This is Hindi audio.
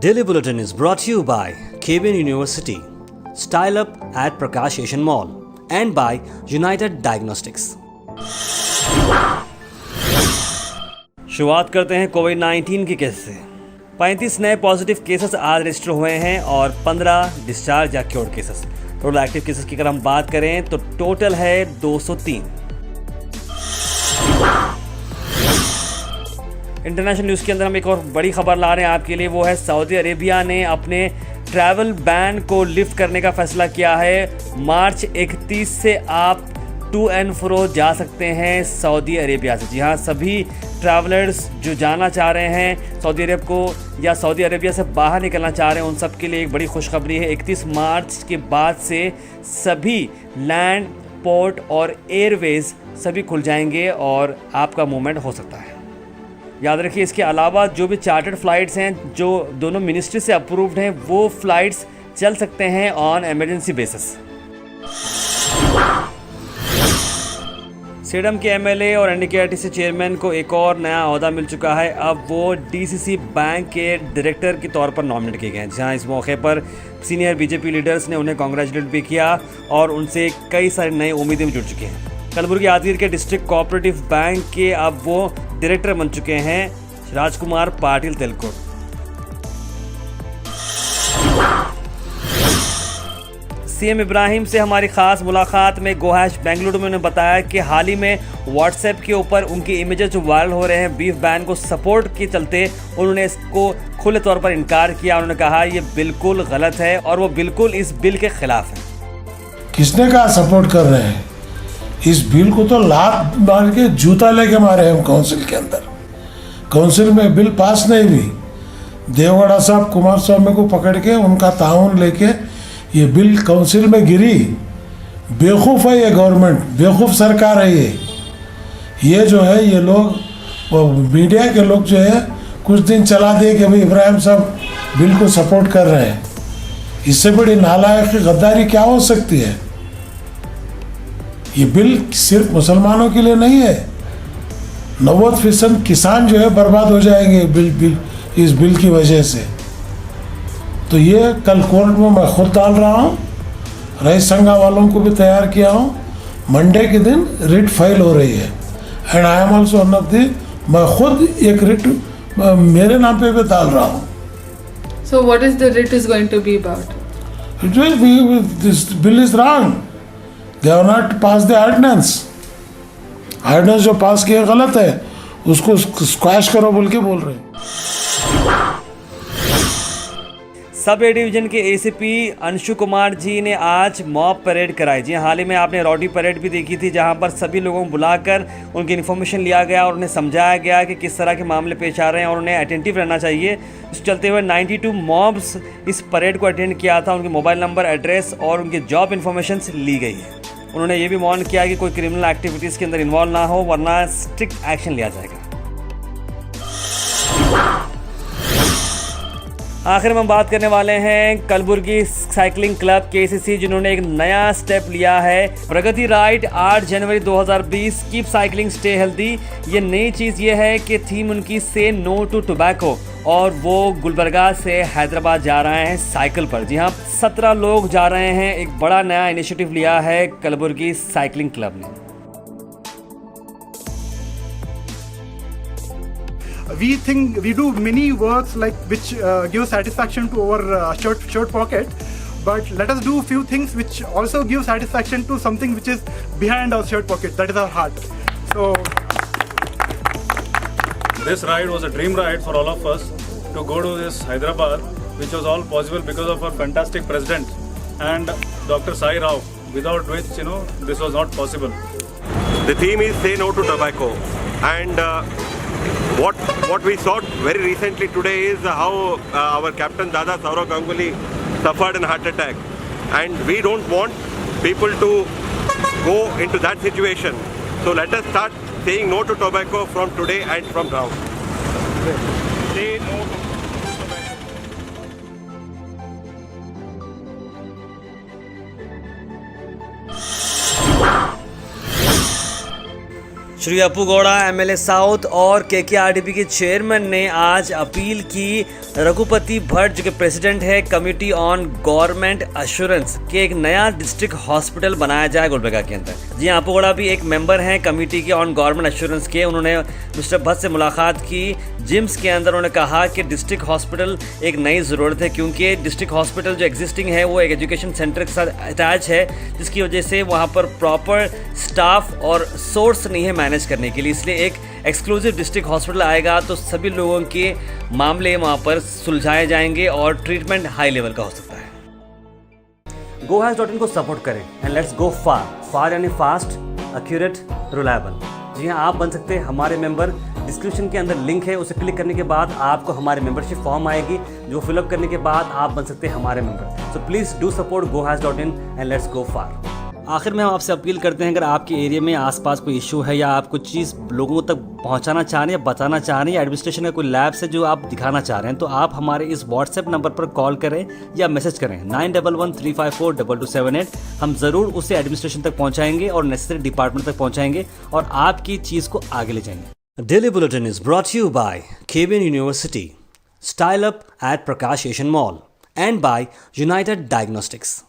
Daily Bulletin is brought to you by KBN University, Style Up at Prakash Asian Mall, and by United Diagnostics. शुरुआत करते हैं कोविड-19 के केस से। 35 नए पॉजिटिव केसेस आज रजिस्टर हुए हैं और 15 डिस्चार्ज या cured cases. Total active cases की अगर हम बात करें तो टोटल है 203। इंटरनेशनल न्यूज़ के अंदर हम एक और बड़ी खबर ला रहे हैं आपके लिए, वो है सऊदी अरेबिया ने अपने ट्रैवल बैन को लिफ्ट करने का फैसला किया है। मार्च 31 से आप टू एंड फ्रो जा सकते हैं सऊदी अरेबिया से। जी हाँ, सभी ट्रैवलर्स जो जाना चाह रहे हैं सऊदी अरब को या सऊदी अरेबिया से बाहर निकलना चाह रहे हैं, उन सब के लिए एक बड़ी खुशखबरी है। 31 मार्च के बाद से सभी लैंड, पोर्ट और एयरवेज सभी खुल जाएंगे और आपका मूवमेंट हो सकता है। याद रखिए, इसके अलावा जो भी चार्टर्ड फ़्लाइट्स हैं जो दोनों मिनिस्ट्री से अप्रूव्ड हैं, वो फ़्लाइट्स चल सकते हैं ऑन एमरजेंसी बेसिस। सेडम के एमएलए और एनडीकेआरटीसी चेयरमैन को एक और नया ओहदा मिल चुका है। अब वो डीसीसी बैंक के डायरेक्टर के तौर पर नॉमिनेट किए गए हैं। जहां इस मौके पर सीनियर बीजेपी लीडर्स ने उन्हें कांग्रेचुलेट भी किया और उनसे कई सारी नई उम्मीदें भी जुड़ चुकी हैं। कलबुर्गी यादगीर के डिस्ट्रिक्ट कोऑपरेटिव बैंक के अब वो डायरेक्टर बन चुके हैं राजकुमार पाटिल तेलकोट। सीएम इब्राहिम से हमारी खास मुलाकात में गोहैश बेंगलुरु में उन्होंने बताया कि हाल ही में व्हाट्सएप के ऊपर उनके इमेजेस जो वायरल हो रहे हैं बीफ बैन को सपोर्ट के चलते, उन्होंने इसको खुले तौर पर इनकार किया। उन्होंने कहा ये बिल्कुल गलत है और वो बिल्कुल इस बिल के खिलाफ है। किसने कहा सपोर्ट कर रहे हैं? इस बिल को तो लात मार के जूता लेके मारे हम काउंसिल के अंदर। काउंसिल में बिल पास नहीं हुई। देवगढ़ा साहब कुमार स्वामी को पकड़ के उनका ताउन लेके ये बिल काउंसिल में गिरी। बेवकूफ़ है ये गवर्नमेंट, बेवकूफ़ सरकार है ये जो है ये लोग मीडिया के लोग जो है कुछ दिन चला दिए कि भाई इब्राहिम साहब बिल को सपोर्ट कर रहे हैं। इससे बड़ी नालायक गद्दारी क्या हो सकती है? ये बिल सिर्फ मुसलमानों के लिए नहीं है। 90% किसान जो है बर्बाद हो जाएंगे इस बिल की वजह से। तो ये कल कोर्ट में मैं खुद डाल रहा हूँ, रईस संघा वालों को भी तैयार किया हूँ। मंडे के दिन रिट फाइल हो रही है and I am also one of the, मैं खुद एक रिट मेरे नाम पे भी डाल रहा हूँ। So what is the writ is going to be about? It will be, this bill is wrong. They have not passed the ordinance. Ordinance जो पास किया गलत है, उसको स्क्वैश करो बोल के बोल रहे हैं। सब ए डिवीजन के एसीपी अंशु कुमार जी ने आज मॉब परेड कराई। जी हाल ही में आपने रॉडी परेड भी देखी थी, जहां पर सभी लोगों को बुलाकर उनकी इन्फॉर्मेशन लिया गया और उन्हें समझाया गया कि किस तरह के मामले पेश आ रहे हैं और उन्हें अटेंटिव रहना चाहिए। इस चलते हुए 92 मॉब्स इस परेड को अटेंड किया था। उनके मोबाइल नंबर, एड्रेस और उनके जॉब इन्फॉर्मेशन ली गई है। उन्होंने ये भी वार्न किया कि कोई क्रिमिनल एक्टिविटीज़ के अंदर इन्वॉल्व ना हो, वरना स्ट्रिक्ट एक्शन लिया जाएगा। आखिर में हम बात करने वाले हैं कलबुर्गी साइकिलिंग क्लब केसीसी, जिन्होंने एक नया स्टेप लिया है। प्रगति राइड 8 जनवरी 2020, कीप साइकिलिंग स्टे हेल्दी। ये नई चीज़ ये है कि थीम उनकी से नो टू टोबैको, और वो गुलबर्गा से हैदराबाद जा रहे हैं साइकिल पर। जी हाँ, 17 लोग जा रहे हैं। एक बड़ा नया इनिशिएटिव लिया है कलबुर्गी साइकिलिंग क्लब ने। We think we do many works like which give satisfaction to our shirt pocket, but let us do few things which also give satisfaction to something which is behind our shirt pocket, that is our heart. So this ride was a dream ride for all of us to go to this Hyderabad, which was all possible because of our fantastic president and Dr. Sai Rao, without which this was not possible. The theme is Say No to Tobacco, and what we saw very recently today is how our captain Dada Saurav Ganguly suffered a heart attack, and we don't want people to go into that situation. So let us start saying no to tobacco from today and from now. Say no to tobacco. Shri Apu Gowda MLA south और केकेआरडीपी के चेयरमैन ने आज अपील की रघुपति भट्ट जो कि प्रेसिडेंट है कमिटी ऑन गवर्नमेंट अश्योरेंस के एक नया डिस्ट्रिक्ट हॉस्पिटल बनाया जाए गुलबर्गा के अंदर। जी हाँ, अपू गौड़ा भी एक मेंबर हैं कमेटी के ऑन गवर्नमेंट अश्योरेंस के। उन्होंने मिस्टर भट्ट से मुलाकात की जिम्स के अंदर। उन्होंने कहा कि डिस्ट्रिक्ट हॉस्पिटल एक नई ज़रूरत है क्योंकि डिस्ट्रिक्ट हॉस्पिटल जो एग्जिस्टिंग है वो एक एजुकेशन सेंटर के साथ अटैच है, जिसकी वजह से वहाँ पर प्रॉपर स्टाफ और सोर्स नहीं है मैनेज करने के लिए। इसलिए एक एक्सक्लूसिव डिस्ट्रिक्ट हॉस्पिटल आएगा तो सभी लोगों के मामले वहाँ पर सुलझाए जाएंगे और ट्रीटमेंट हाई लेवल का हो सकता है। GoHas.in को सपोर्ट करें एंड लेट्स गो फार यानी फास्ट, एक्यूरेट, रिलायबल। जी हाँ, आप बन सकते हैं हमारे मेंबर। डिस्क्रिप्शन के अंदर लिंक है, उसे क्लिक करने के बाद आपको हमारे मेंबरशिप फॉर्म आएगी जो फिलअप करने के बाद आप बन सकते हैं हमारे member. So please do support GoHas.in and let's go far. आखिर में हम आपसे अपील करते हैं, अगर आपके एरिया में आसपास कोई इशू है या आप कुछ चीज़ लोगों तक पहुंचाना चाह रहे हैं या बताना चाह रहे हैं या एडमिनिस्ट्रेशन का कोई लैब से जो आप दिखाना चाह रहे हैं, तो आप हमारे इस व्हाट्सएप नंबर पर कॉल करें या मैसेज करें 9113542278। हम ज़रूर उसे एडमिनिस्ट्रेशन तक पहुँचाएंगे और नेसेसरी डिपार्टमेंट तक पहुँचाएंगे और आपकी चीज़ को आगे ले जाएंगे। Daily bulletin is brought you by KBN university, style up at Prakash Asian mall and by united diagnostics.